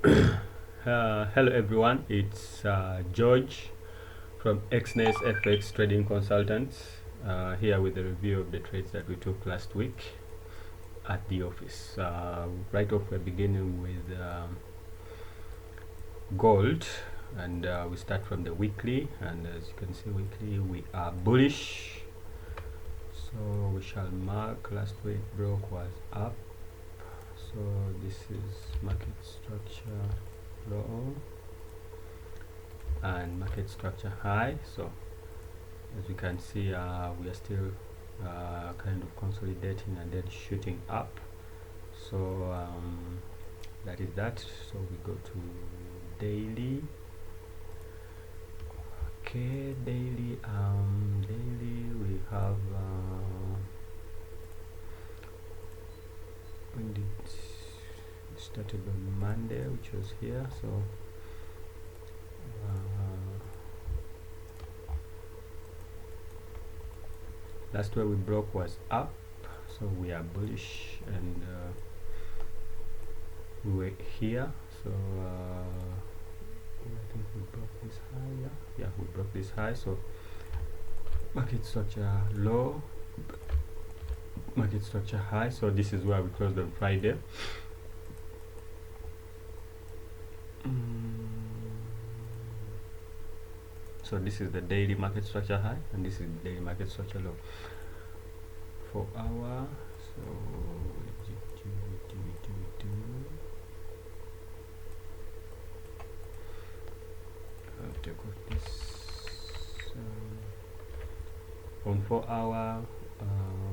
Hello everyone, it's George from XNES FX Trading Consultants here with a review of the trades that we took last week at the office. Right off, we're beginning with gold, and we start from the weekly, and as you can see, weekly we are bullish. So we shall mark last week broke was up. So this is market structure low and market structure high. So as you can see, we are still kind of consolidating and then shooting up. So that is that. So we go to daily. Okay, daily. Daily we have when did it started on Monday, which was here. So last where we broke was up, so we are bullish, and we were here. So I think we broke this high. Yeah, we broke this high. So market structure low, market structure high. So this is where we closed on Friday. So this is the daily market structure high, and this is the daily market structure low. 4 hour. So I'll take off this. On 4 hour,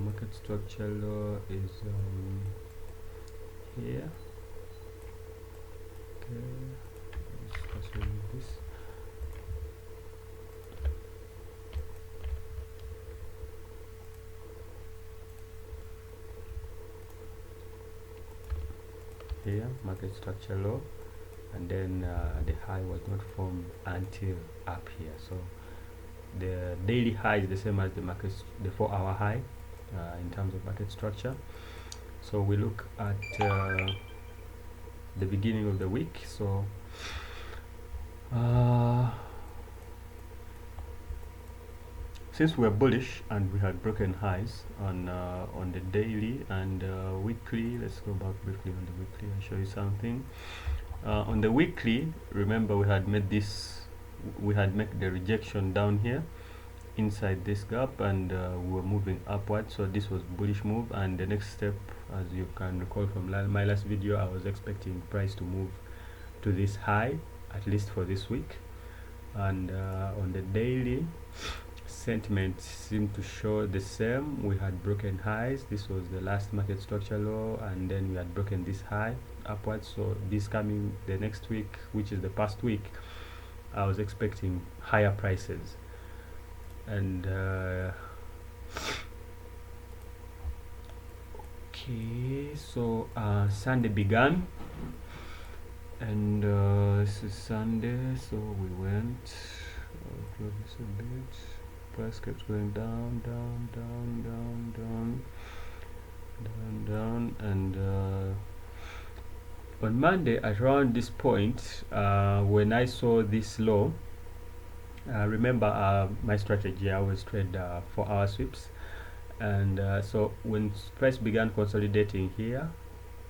market structure low is here. Okay, let's just remove this. Here, market structure low, and then the high was not formed until up here. So the daily high is the same as the 4 hour high in terms of market structure. So we look at the beginning of the week. So since we're bullish and we had broken highs on the daily and weekly, let's go back briefly on the weekly and show you something. On the weekly, remember we had made the rejection down here inside this gap, and we were moving upward. So this was bullish move, and the next step, as you can recall from my last video, I was expecting price to move to this high at least for this week. And on the daily, sentiment seemed to show the same. We had broken highs. This was the last market structure low, and then we had broken this high upwards. So this coming the next week, which is the past week, I was expecting higher prices. And okay, so Sunday began, and this is Sunday, so we went close this a bit. Price kept going down, and on Monday at around this point, when I saw this low, remember my strategy, I always trade 4 hour sweeps, and so when price began consolidating here,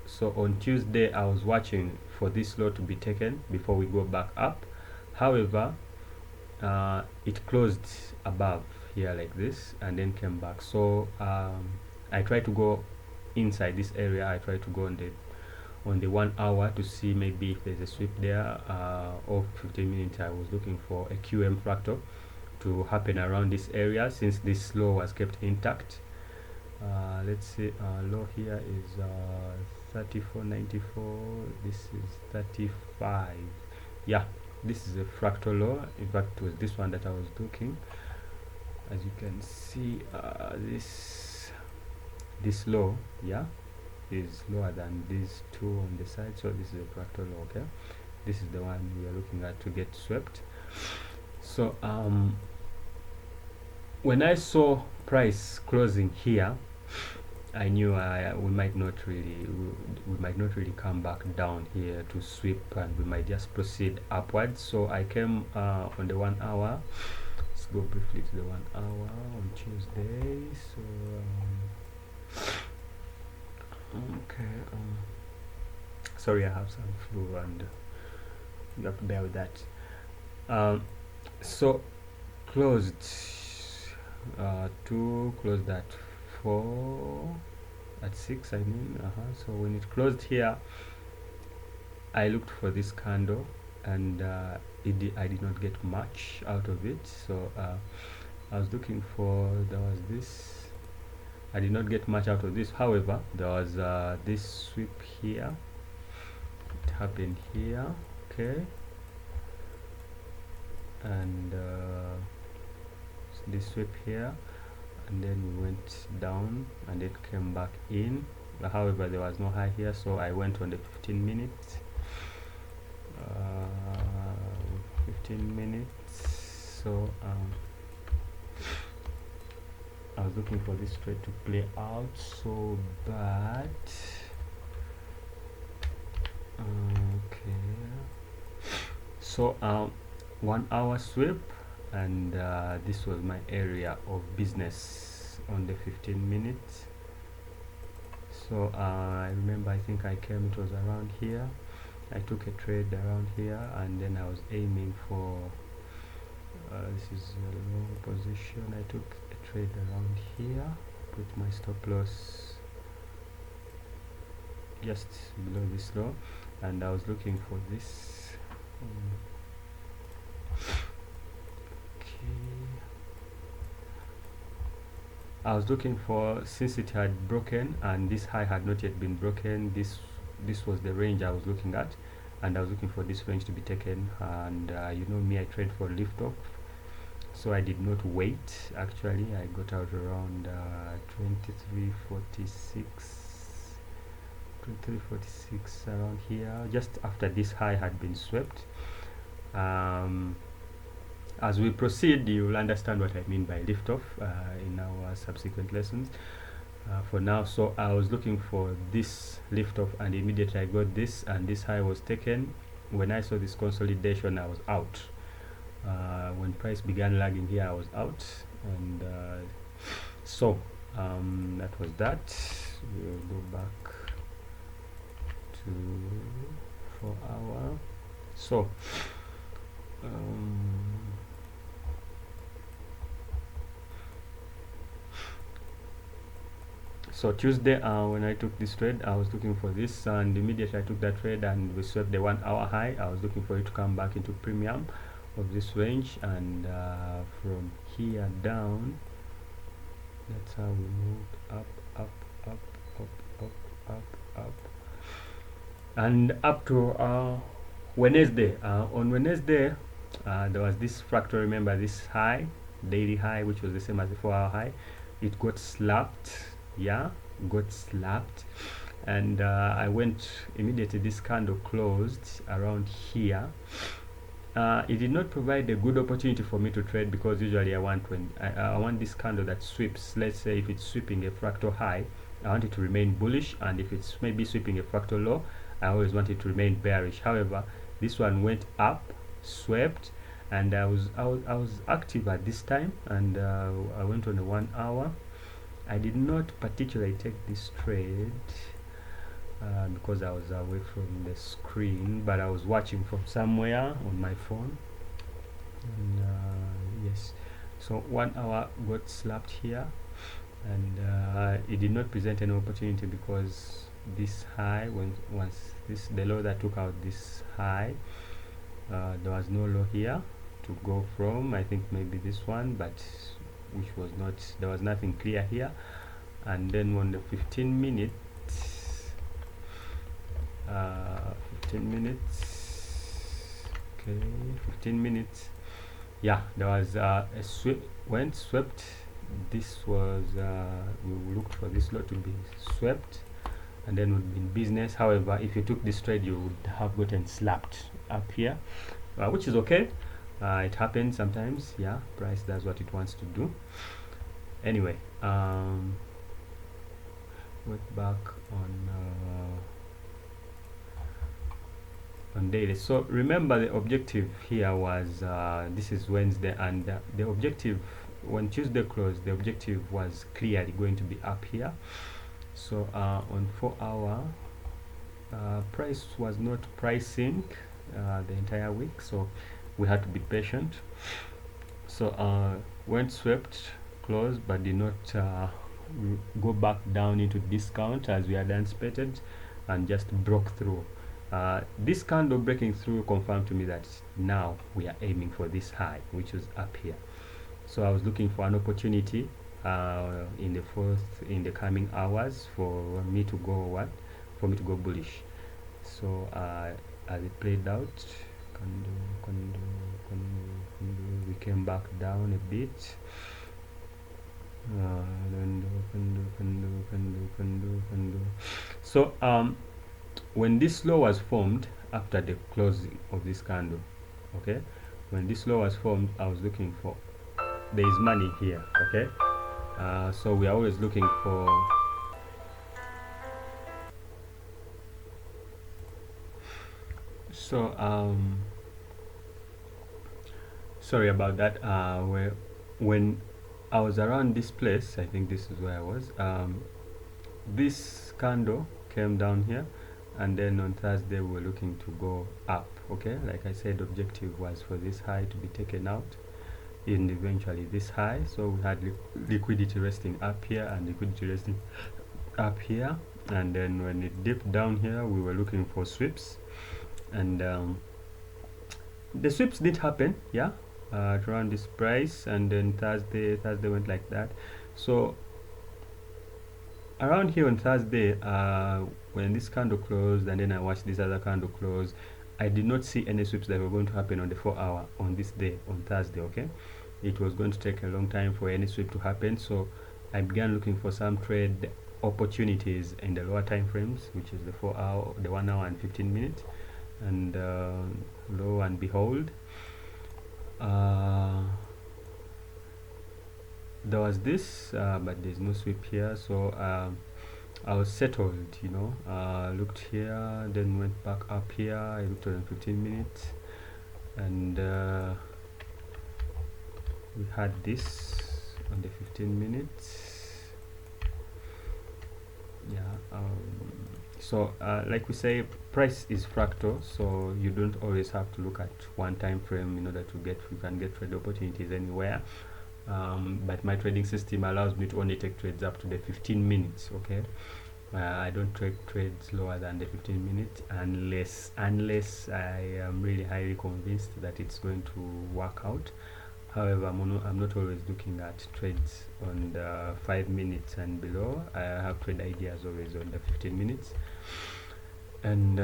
so on Tuesday I was watching for this low to be taken before we go back up. However, it closed above here like this and then came back. So I tried to go inside this area. I tried to go on the 1 hour to see maybe if there's a sweep there, or 15 minutes. I was looking for a QM fractal to happen around this area since this low was kept intact. Let's see, low here is 34.94. This is 35. Yeah, this is a fractal low. In fact, it was this one that I was looking. As you can see, this low, yeah, is lower than these two on the side. So this is a fractal low. Okay, this is the one we are looking at to get swept. So when I saw price closing here, I knew we might not really come back down here to sweep, and we might just proceed upwards. So I came on the 1 hour. Let's go briefly to the 1 hour on Tuesday. So okay, sorry, I have some flu and you have to bear with that. So closed closed at 4, at 6 I mean. So when it closed here, I looked for this candle, and I did not get much out of it. So I was looking for, there was this, I did not get much out of this. However, there was this sweep here. It happened here, okay, and this sweep here, and then we went down and it came back in. However, there was no high here, so I went on the 15 minutes. 15 minutes. So I was looking for this trade to play out so bad. Okay, so 1 hour sweep, and this was my area of business on the 15 minutes. So I remember, I think I came, it was around here, I took a trade around here, and then I was aiming for this is a low position. I took a trade around here, put my stop loss just below this low, and I was looking for this. I was looking for, since it had broken and this high had not yet been broken, this was the range I was looking at, and I was looking for this range to be taken. And you know me, I trade for lift off, so I did not wait. Actually, I got out around 2346 around here, just after this high had been swept. As we proceed, you will understand what I mean by lift off in our subsequent lessons. For now, so I was looking for this lift off, and immediately I got this, and this high was taken. When I saw this consolidation, I was out. When price began lagging here, I was out, and so that was that. We'll go back to 4 hour. So so Tuesday, when I took this trade, I was looking for this, and immediately I took that trade and we swept the 1 hour high. I was looking for it to come back into premium of this range, and from here down, that's how we moved up, and up to Wednesday. On Wednesday, there was this fractal, remember this high, daily high, which was the same as the 4 hour high. It got slapped, got slapped, and I went immediately. This candle closed around here. It did not provide a good opportunity for me to trade, because usually I want, when I want this candle that sweeps, let's say if it's sweeping a fractal high, I want it to remain bullish, and if it's maybe sweeping a fractal low, I always want it to remain bearish. However, this one went up, swept, and I was active at this time, and I went on a 1 hour. I did not particularly take this trade because I was away from the screen, but I was watching from somewhere on my phone. And yes, so 1 hour got slapped here, and it did not present an opportunity, because this high, once the low that took out this high, there was no low here to go from. I think maybe this one, but which was not, there was nothing clear here. And then on the 15 minutes, 15 minutes, yeah, there was a swept. This was we looked for this lot to be swept, and then would be in business. However, if you took this trade, you would have gotten slapped up here, which is okay. It happens sometimes. Price does what it wants to do. Anyway, went back on daily. So remember, the objective here was this is Wednesday, and the objective when Tuesday closed, the objective was clearly going to be up here. So on 4-hour, price was not pricing the entire week, so we had to be patient. So went swept, closed, but did not go back down into discount as we had anticipated, and just broke through. This candle breaking through confirmed to me that now we are aiming for this high, which is up here. So I was looking for an opportunity in the coming hours for me to go bullish. So as it played out, we came back down a bit. So when this low was formed after the closing of this candle, okay, when this low was formed, I was looking for, there is money here, okay. So we are always looking for sorry about that. When I was around this place, I think this is where I was, this candle came down here, and then on Thursday we were looking to go up, okay. Like I said, objective was for this high to be taken out, and eventually this high. So we had liquidity resting up here and liquidity resting up here, and then when it dipped down here, we were looking for sweeps, and the sweeps did happen, yeah, around this price. And then Thursday went like that. So around here on Thursday, when this candle closed, and then I watched this other candle close, I did not see any sweeps that were going to happen on the 4-hour on this day, on Thursday, okay. It was going to take a long time for any sweep to happen, so I began looking for some trade opportunities in the lower time frames, which is the 4-hour, the 1 hour and 15 minutes, and lo and behold, there was this, but there's no sweep here. So I was settled, you know. Looked here, then went back up here. I looked at 15 minutes, and we had this on the 15 minutes. Yeah. So like we say, price is fractal, so you don't always have to look at one time frame in order to you can get trade opportunities anywhere. But my trading system allows me to only take trades up to the 15 minutes, okay. I don't take trades lower than the 15 minutes unless I am really highly convinced that it's going to work out. However, I'm not always looking at trades on the 5 minutes and below. I have trade ideas always on the 15 minutes. And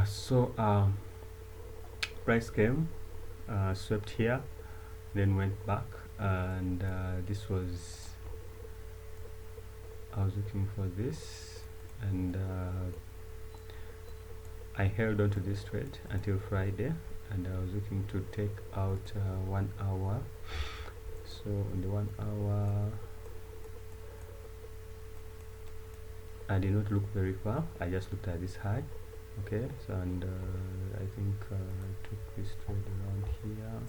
so price came, swept here, then went back, and this was, I was looking for this, and I held on to this trade until Friday, and I was looking to take out 1 hour. So on the 1 hour, I did not look very far. I just looked at this high, okay. So and I think I took this trade around here.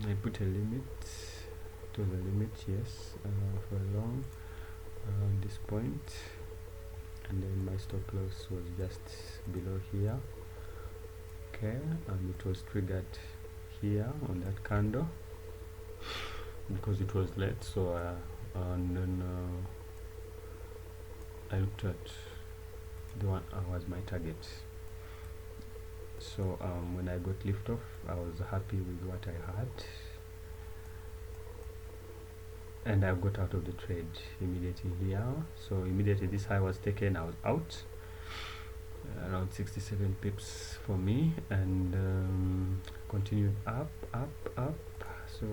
I put a limit to the limit, yes, for a long around this point, and then my stop loss was just below here, okay, and it was triggered here on that candle because it was late. So and then I looked at the 1 hour as my target. So when I got lift off, I was happy with what I had, and I got out of the trade immediately here. So immediately this high was taken, I was out, around 67 pips for me, and continued up. So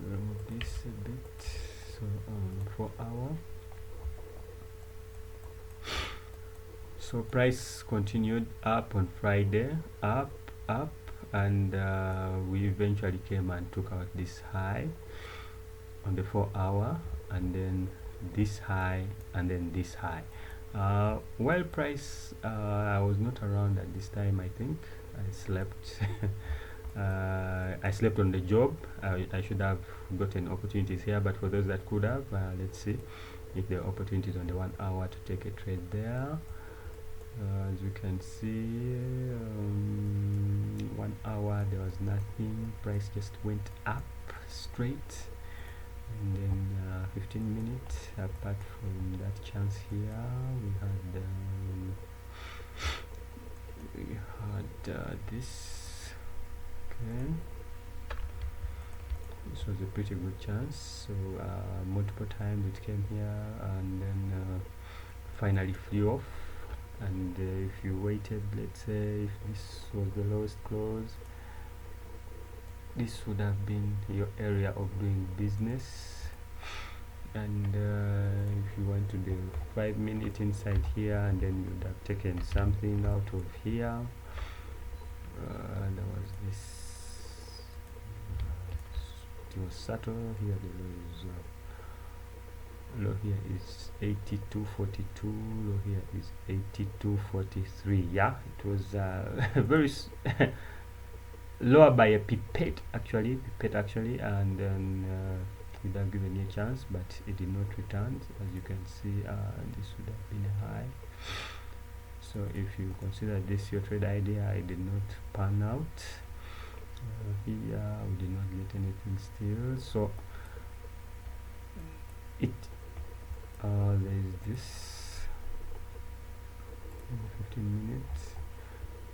remove this a bit. So 4 hour. So price continued up on Friday, up, and we eventually came and took out this high on the 4 hour, and then this high, and then this high. While price, I was not around at this time. I think I slept. I slept on the job. I should have gotten opportunities here, but for those that could have, let's see if there are opportunities on the 1 hour to take a trade there. As you can see, 1 hour there was nothing. Price just went up straight, and then 15 minutes. Apart from that chance here, we had this. Okay, this was a pretty good chance. So multiple times it came here, and then finally flew off. And if you waited, let's say if this was the lowest close, this would have been your area of doing business. And if you went to the 5 minute inside here, and then you would have taken something out of here. There was this, it was subtle here. There was low here is 82.42, low here is 82.43. yeah, it was very lower by a pipette actually, and then it would have given you a chance, but it did not return. As you can see, this would have been a high. So if you consider this your trade idea, it did not pan out. Here we did not get anything still, so it there is this 15 minutes.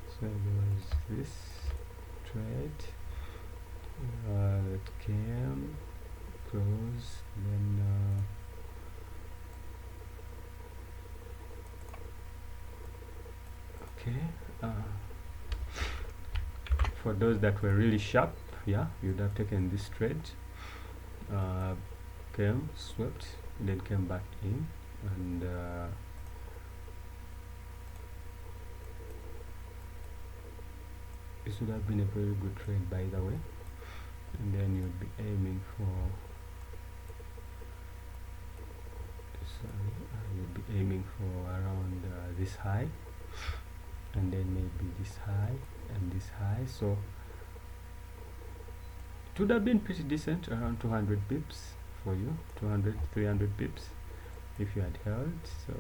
So there was this trade that came close, then okay, for those that were really sharp, yeah, you'd have taken this trade, came, swept, then came back in, and this would have been a very good trade, by the way. And then you'd be aiming for, you'd be aiming for around this high, and then maybe this high and this high. So it would have been pretty decent, around 200 pips for you, 200, 300 pips if you had held. So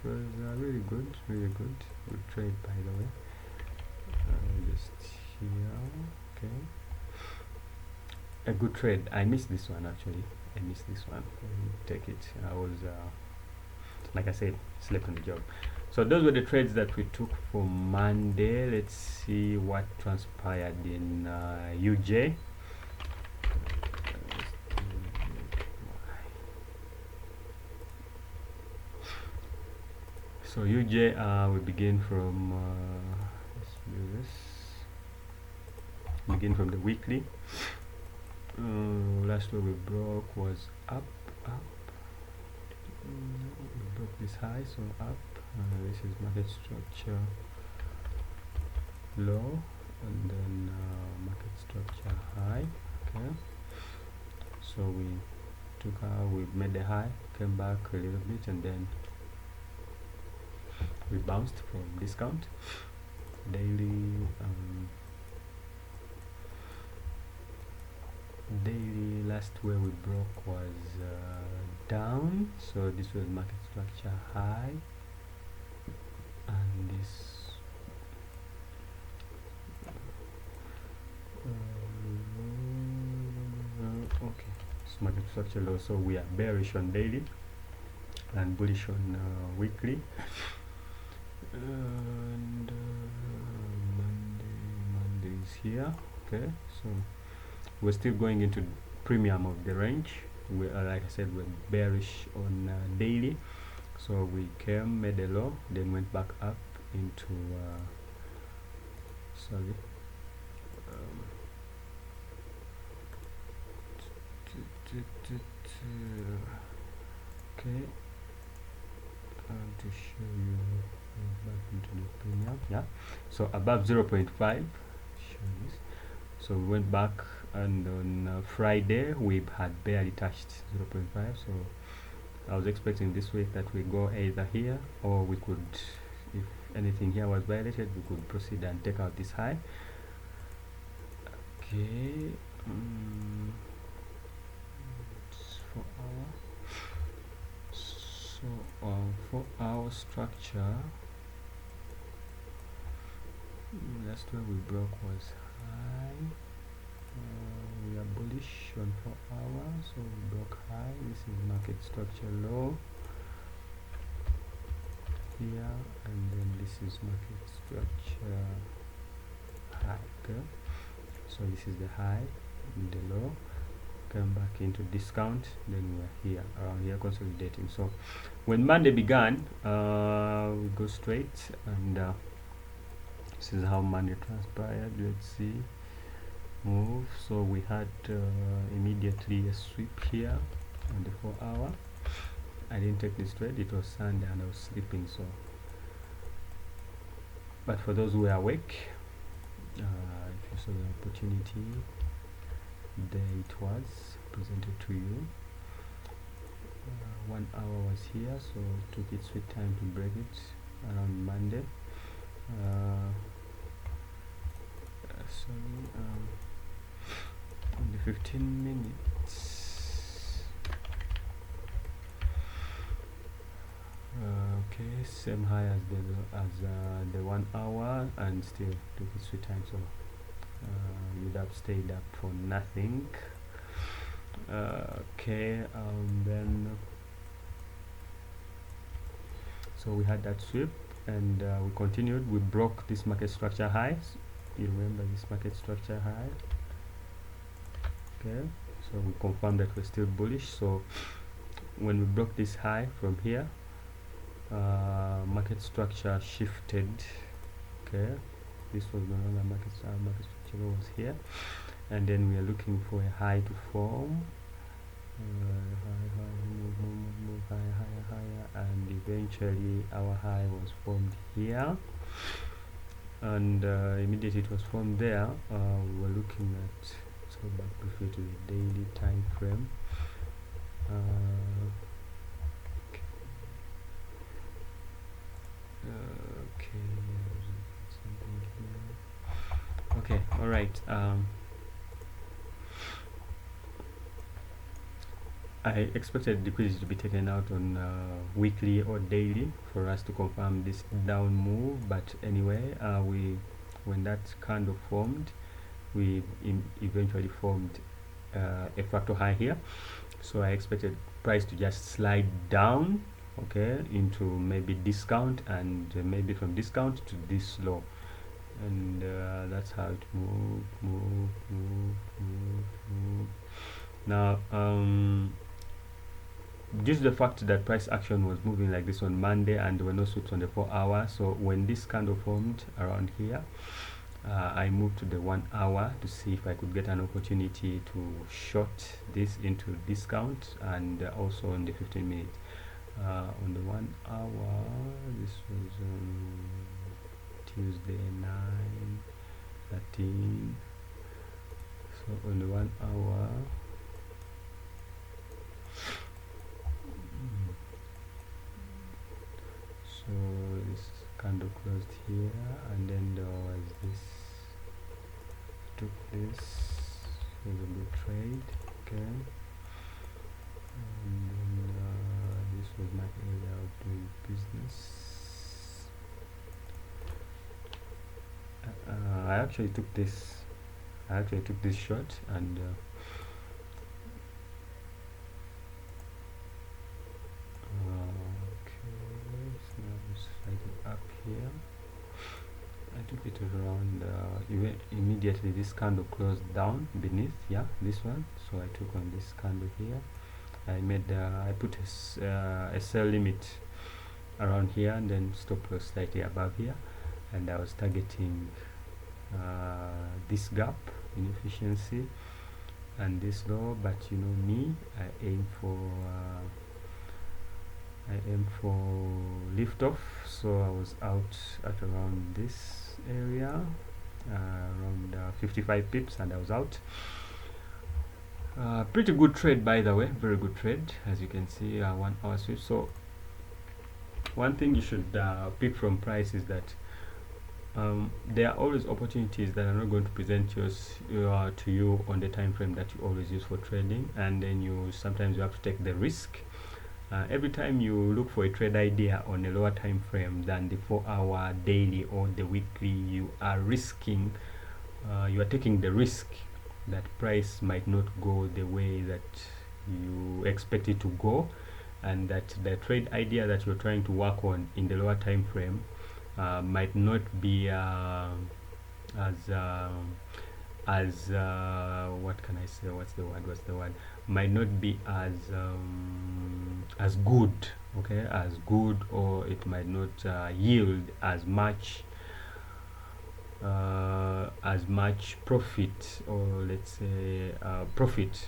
it was really good trade, by the way. Just here, okay, a good trade. I missed this one actually. I missed this one. Take it. I was like I said, slept on the job. So those were the trades that we took for Monday. Let's see what transpired in UJ. So UJ, we begin from let's do this. Begin from the weekly. Last one we broke was up. We broke this high, so up. This is market structure low, and then market structure high. Okay, so we took we made the high, came back a little bit, and then we bounced from discount. Daily last where we broke was down, so this was market structure high, and this okay, it's market structure low. So we are bearish on daily and bullish on weekly. And Monday is here. Okay, so we're still going into premium of the range. We like I said, we're bearish on daily, so we came, made a low, then went back up into sorry, okay, to show you back into the premium. Yeah, so above 0.5, show this. So we went back and on Friday we had barely touched 0.5. So I was expecting this week that we go either here, or we could, if anything here was violated, we could proceed and take out this high. Okay, it's 4 hour. So 4 hour structure, last where we broke was high. We are bullish on 4 hours, so we broke high. This is market structure low here, and then this is market structure high. Okay, so this is the high and the low, come back into discount, then we are here around here consolidating. So when Monday began, we go straight, and this is how Monday transpired. Let's see, move. So we had immediately a sweep here on the 4 hour. I didn't take this trade, it was Sunday and I was sleeping, so but for those who are awake, if you saw the opportunity, there it was presented to you. 1 hour was here, so it took its sweet time to break it around Monday. On the 15 minutes, okay, same high as the 1 hour, and still took its sweet time, so you'd have stayed up for nothing. Okay, then so we had that sweep, and we continued. We broke this market structure highs. You remember this market structure high? Okay, so we confirmed that we're still bullish. So when we broke this high from here, market structure shifted. Okay, this was no longer market structure was here, and then we are looking for a high to form. Move higher, and eventually our high was formed here, and immediately it was formed there. We were looking at, so back briefly to the daily time frame. Okay, all right. I expected liquidity to be taken out on weekly or daily for us to confirm this down move, but anyway, when that candle formed, we eventually formed a fractal high here. So I expected price to just slide down, okay, into maybe discount, and maybe from discount to this low, and that's how it moved. Now due to the fact that price action was moving like this on Monday and there were no sweeps on the 4 hour, so when this candle formed around here, I moved to the 1 hour to see if I could get an opportunity to short this into discount, and also on the 15 minutes. On the 1 hour, this was Tuesday 9:13. So on the 1 hour, so this candle closed here, and then there was this, took this, was a good trade, okay, and then this was my area of doing business. I actually took this short, and up here. I took it around immediately this candle closed down beneath, yeah, this one. So I took on this candle here. I put a sell limit around here, and then stop loss slightly above here, and I was targeting this gap in efficiency and this low, but you know me, I aim for lift off, so I was out at around this area, around 55 pips, and I was out. Pretty good trade, by the way, very good trade. As you can see, 1 hour switch. So one thing you should pick from price is that there are always opportunities that are not going to present to you on the time frame that you always use for trading, and then sometimes you have to take the risk. Every time you look for a trade idea on a lower time frame than the 4-hour daily or the weekly, you are taking the risk that price might not go the way that you expect it to go, and that the trade idea that you're trying to work on in the lower time frame might not be what can I say? What's the word? Might not be as good, okay, as good, or it might not yield as much profit, or let's say profit,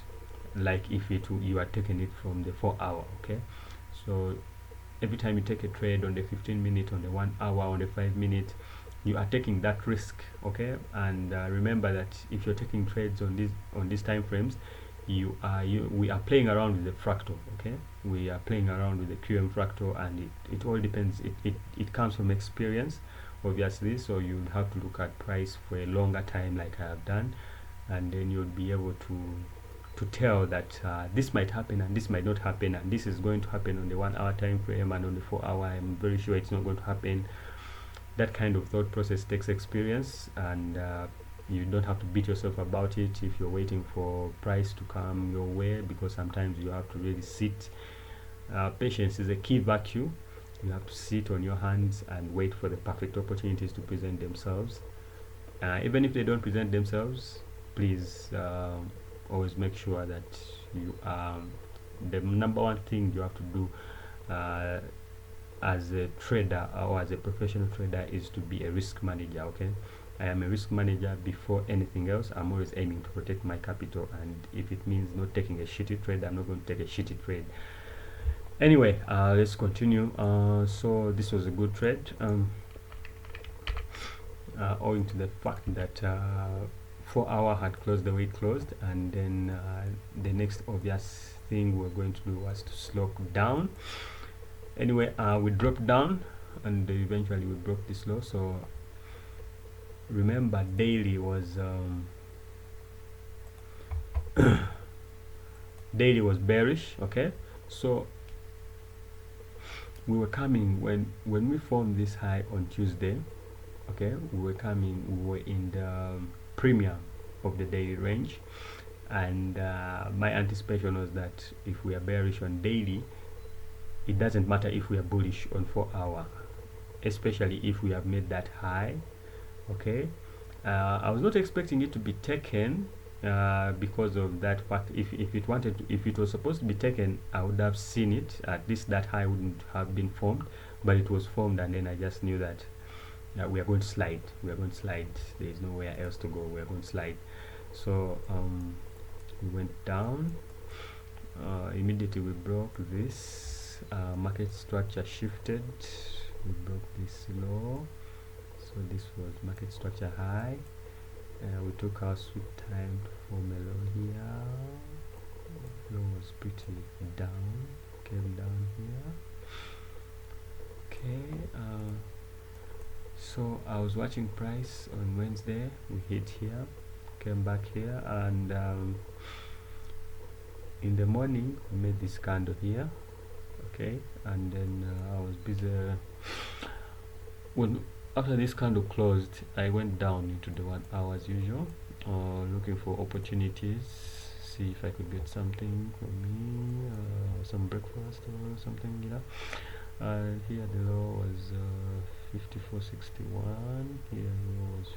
like if you are taking it from the 4-hour. Okay, so every time you take a trade on the 15-minute, on the 1 hour, on the 5-minute, you are taking that risk. Okay, and remember that if you're taking trades on these time frames, we are playing around with the fractal. Okay, we are playing around with the QM fractal, and it all depends. It comes from experience, obviously. So you'll have to look at price for a longer time, like I have done, and then you'll be able to tell that this might happen and this might not happen, and this is going to happen on the 1 hour time frame, and on the 4-hour I'm very sure it's not going to happen. That kind of thought process takes experience, and you don't have to beat yourself about it if you're waiting for price to come your way, because sometimes you have to really sit. Patience is a key virtue. You have to sit on your hands and wait for the perfect opportunities to present themselves. Even if they don't present themselves, please always make sure that you the number one thing you have to do as a trader or as a professional trader is to be a risk manager. Okay, I am a risk manager before anything else. I'm always aiming to protect my capital, and if it means not taking a shitty trade, I'm not going to take a shitty trade. Anyway, let's continue. So this was a good trade, owing to the fact that 4-hour had closed the way it closed, and then the next obvious thing we're going to do was to slope down. Anyway, we dropped down, and eventually we broke this low. So remember, daily was daily was bearish. Okay, so we were coming when we formed this high on Tuesday. Okay, we were in the premium of the daily range, and my anticipation was that if we are bearish on daily, it doesn't matter if we are bullish on 4-hour, especially if we have made that high. Okay, I was not expecting it to be taken because of that fact. If it was supposed to be taken, I would have seen it. At least that high wouldn't have been formed, but it was formed, and then I just knew that we are going to slide. There is nowhere else to go. We are going to slide. So we went down. Immediately we broke this. Market structure shifted. We broke this low. So this was market structure high. We took our sweep time to form a low here. Low was pretty down. Came down here. Okay. So I was watching price on Wednesday. We hit here, came back here, and in the morning we made this candle here. Okay, and then I was busy. When after this candle closed, I went down into the 1 hour as usual, looking for opportunities, see if I could get something for me, some breakfast or something, you know. Here the low was 54.61. Here the low was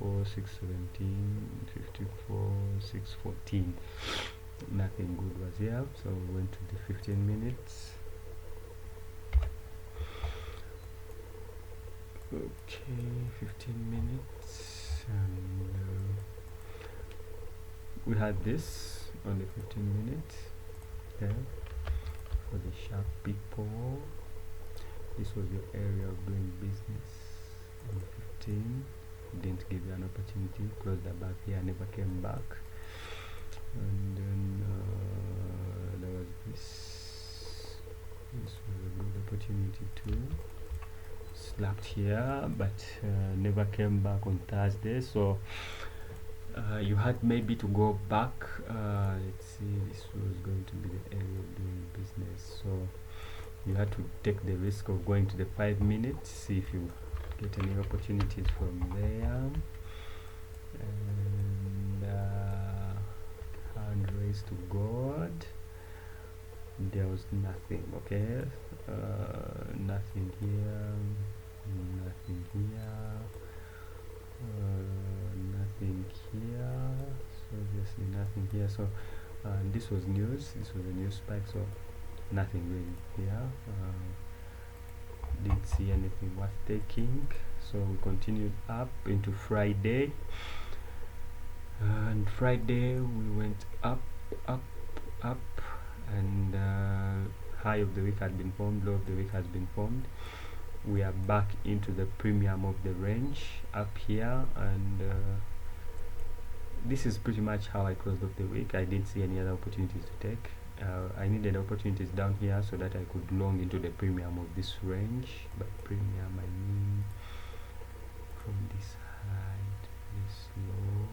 54.617, 54.614. Nothing good was here, so we went to the 15 minutes. Okay, 15 minutes, and we had this on the 15 minutes. Okay, for the sharp people, this was your area of doing business. On 15, didn't give you an opportunity, closed above here, never came back. and then there was this was a good opportunity to slapped here, but never came back on Thursday, so you had maybe to go back. Let's see, this was going to be the area of doing business, so you had to take the risk of going to the 5 minutes, see if you get any opportunities from there. And hand raised to God, there was nothing. Okay, nothing here, nothing here, nothing here, so obviously nothing here. So this was news, this was a news spike, so nothing really here. Didn't see anything worth taking, so we continued up into Friday, and Friday we went up, and high of the week had been formed, low of the week has been formed. We are back into the premium of the range up here, and this is pretty much how I closed off the week. I didn't see any other opportunities to take. I needed opportunities down here so that I could long into the premium of this range. By premium I mean from this high to this low,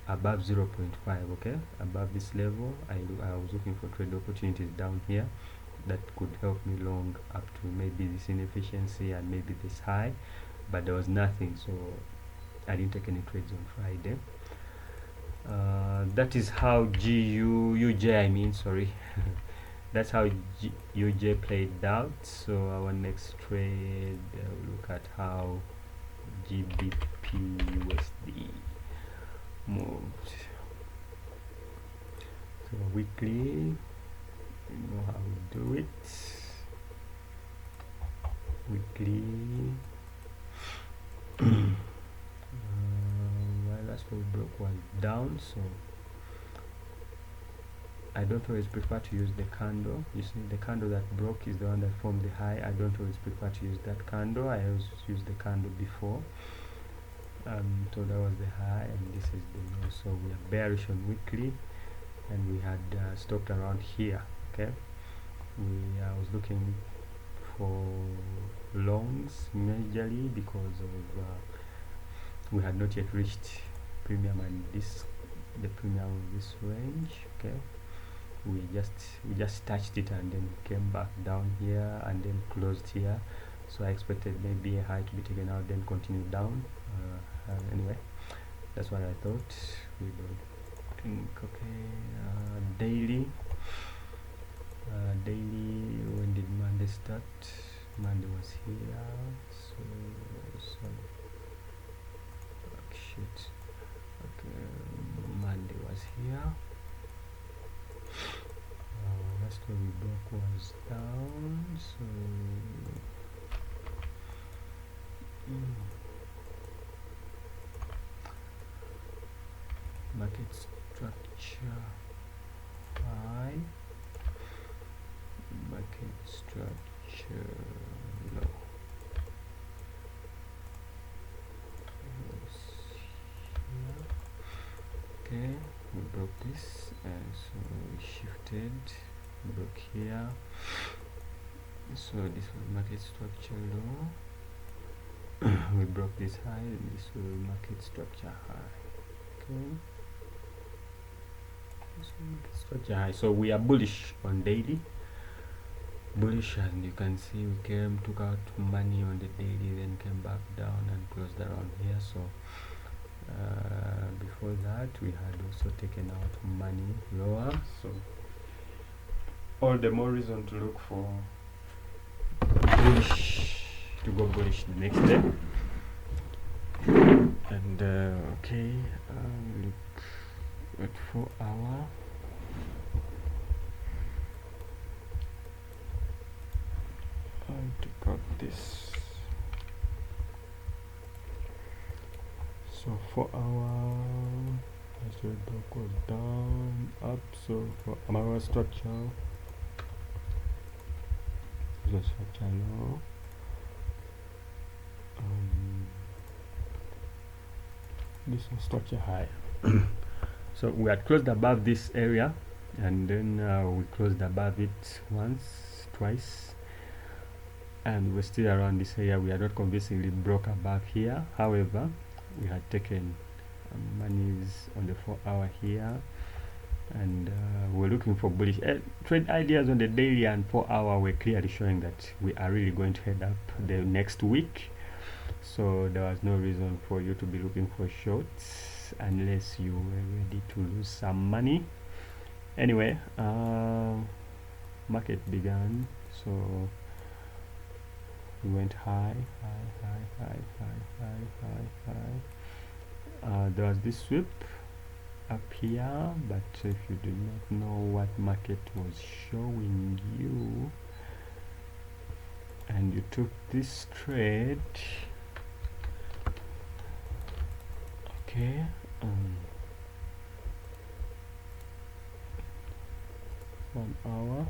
above 0.5. okay, above this level. I was looking for trade opportunities down here that could help me long up to maybe this inefficiency and maybe this high, but there was nothing, so I didn't take any trades on Friday. That is how that's how UJ played out. So our next trade, we'll look at how GBP USD moved. So weekly, you know how we do it. Weekly. Well, last one we broke was down, so I don't always prefer to use the candle. You see, the candle that broke is the one that formed the high. I don't always prefer to use that candle. I always use the candle before. So that was the high, and this is the low. So we are bearish on weekly, and we had stopped around here. Okay, I was looking for longs majorly because of we had not yet reached premium, and the premium of this range. Okay, we just touched it and then came back down here and then closed here. So I expected maybe a high to be taken out, then continue down. Anyway, that's what I thought. We don't think. Okay, daily. Daily, when did Monday start? Monday was here, so shit. Okay, Monday was here. Last one we broke was down, so market structure high, market structure low. Okay, we broke this, and so we shifted, broke here, so this was market structure low. We broke this high, and this was market structure high. Okay, this was market structure high. So we are bullish on daily, bullish, and you can see we came, took out money on the daily, then came back down and closed around here. So before that we had also taken out money lower, so all the more reason to look for bullish, to go bullish the next day. And okay, look at 4 hour. I'll take out this. So 4 hour, as the block goes down, up. So for our structure, the structure low. This is structure high. So we had closed above this area, and then we closed above it once, twice, and we're still around this area. We are not convincingly broke above here. However, we had taken monies on the 4-hour here, and we're looking for bullish trade ideas on the daily and 4-hour. We're clearly showing that we are really going to head up the next week. So there was no reason for you to be looking for shorts unless you were ready to lose some money. Anyway, market began, so we went high. There was this sweep up here, but if you do not know what market was showing you and you took this trade, okay, 1 hour,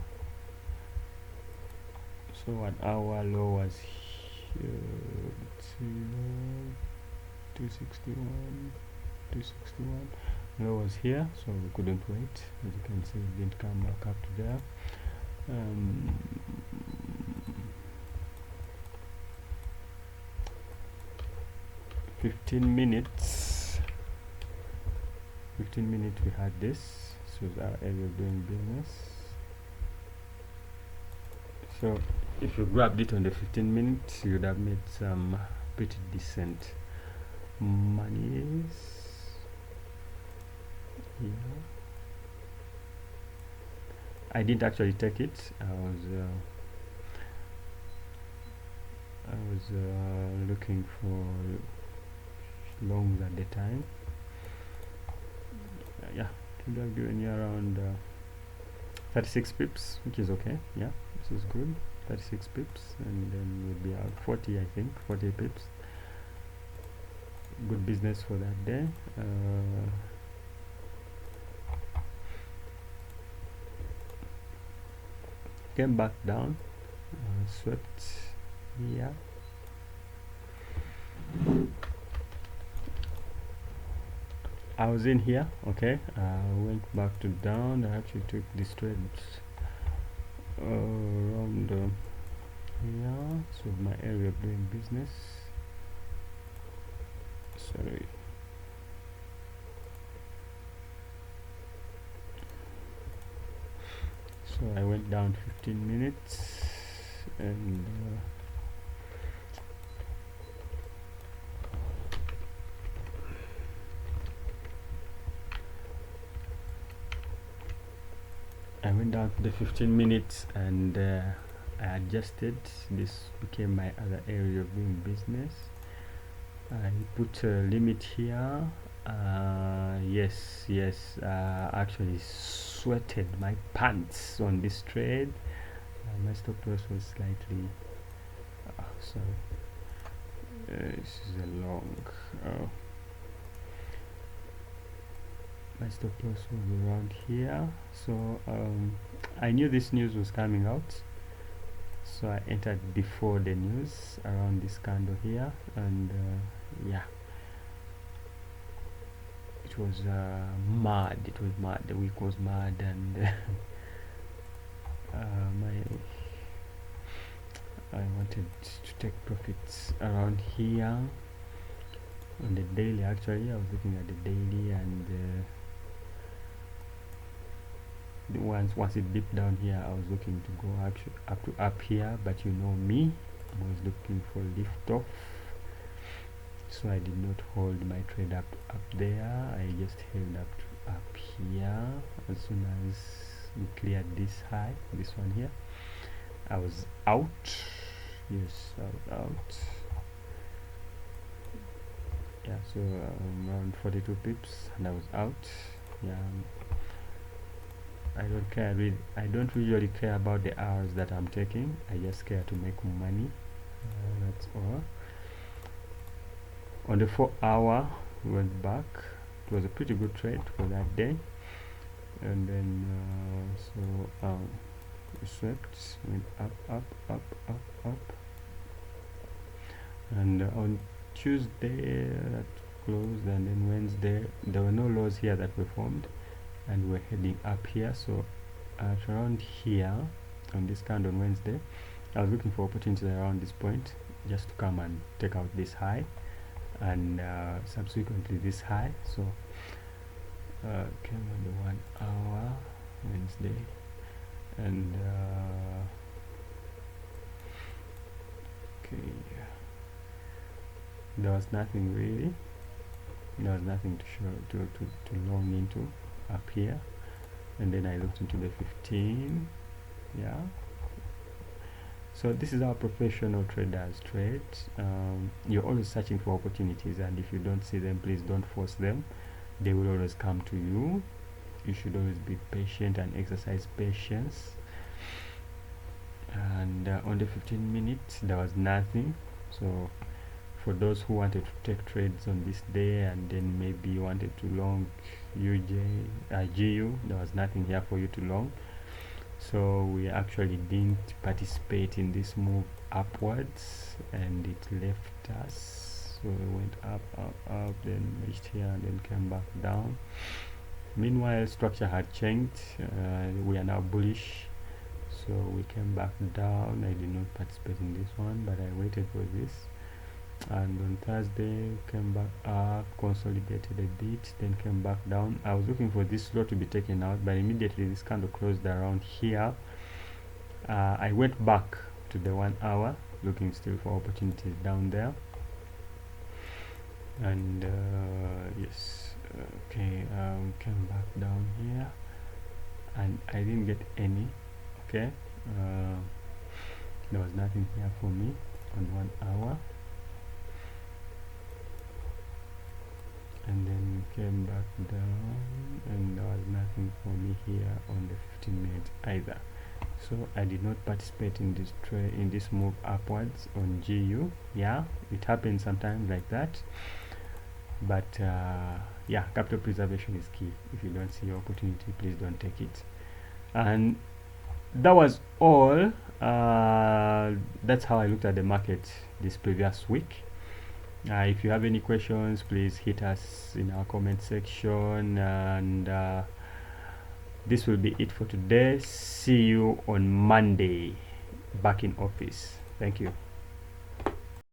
so 1 hour low was here, 261, low was here, so we couldn't wait. As you can see, it didn't come back up to there. 15 minutes we had this. So our area of doing business. So if you grabbed it on the 15 minutes, you would have made some pretty decent monies. Yeah, I didn't actually take it. I was looking for longs at the time. Yeah, it would have given you around 36 pips, which is okay. Yeah, this is good. 36 pips, and then we'll be out 40, I think, 40 pips. Good business for that day. Came back down, swept here. I was in here, okay. Went back to down. I actually took this trade around here, so my area of doing business. Sorry. So I went down 15 minutes and I went down to the 15 minutes and I adjusted. This became my other area of doing business. I put a limit here. Yes, actually sweated my pants on this trade. My stop loss was slightly sorry, this is a long my stop loss was around here. So I knew this news was coming out, so I entered before the news around this candle here, and yeah, it was mad. It was mad. The week was mad, and I wanted to take profits around here on the daily. Actually, I was looking at the daily, and once it dipped down here, I was looking to go actually up here, but you know me, I was looking for lift off, so I did not hold my trade up there. I just held up here. As soon as we cleared this high, this one here, I was out. Yes, I was out. Yeah, so around 42 pips, and I was out. Yeah, I don't care really. I don't usually care about the hours that I'm taking. I just care to make money. That's all. On the 4-hour, we went back. It was a pretty good trade for that day, and then we swept, went up, and on Tuesday that closed, and then Wednesday there were no lows here that were formed, and we're heading up here. So at around here on this candle on Wednesday, I was looking for opportunities around this point just to come and take out this high, and subsequently this high. So came on the 1 hour Wednesday, and okay, there was nothing really, there was nothing to show to long into up here. And then I looked into the 15. Yeah, so this is how professional traders trade. You're always searching for opportunities, and if you don't see them, please don't force them. They will always come to you. You should always be patient and exercise patience. And on the 15 minutes there was nothing. So for those who wanted to take trades on this day, and then maybe wanted to long GU, there was nothing here for you to long. So we actually didn't participate in this move upwards, and it left us. So we went up, then reached here, and then came back down. Meanwhile, structure had changed. We are now bullish, so we came back down. I did not participate in this one, but I waited for this. And on Thursday came back up, consolidated a bit, then came back down. I was looking for this low to be taken out, but immediately this candle closed around here. I went back to the 1 hour, looking still for opportunities down there. And yes, okay, came back down here, and I didn't get any. Okay, there was nothing here for me on 1 hour. And then came back down, and there was nothing for me here on the 15 minutes either. So I did not participate in this trade, in this move upwards on GU. Yeah, it happens sometimes like that, but yeah, capital preservation is key. If you don't see your opportunity, please don't take it. And that was all. That's how I looked at the market this previous week. If you have any questions, please hit us in our comment section, and this will be it for today. See you on Monday back in office. Thank you.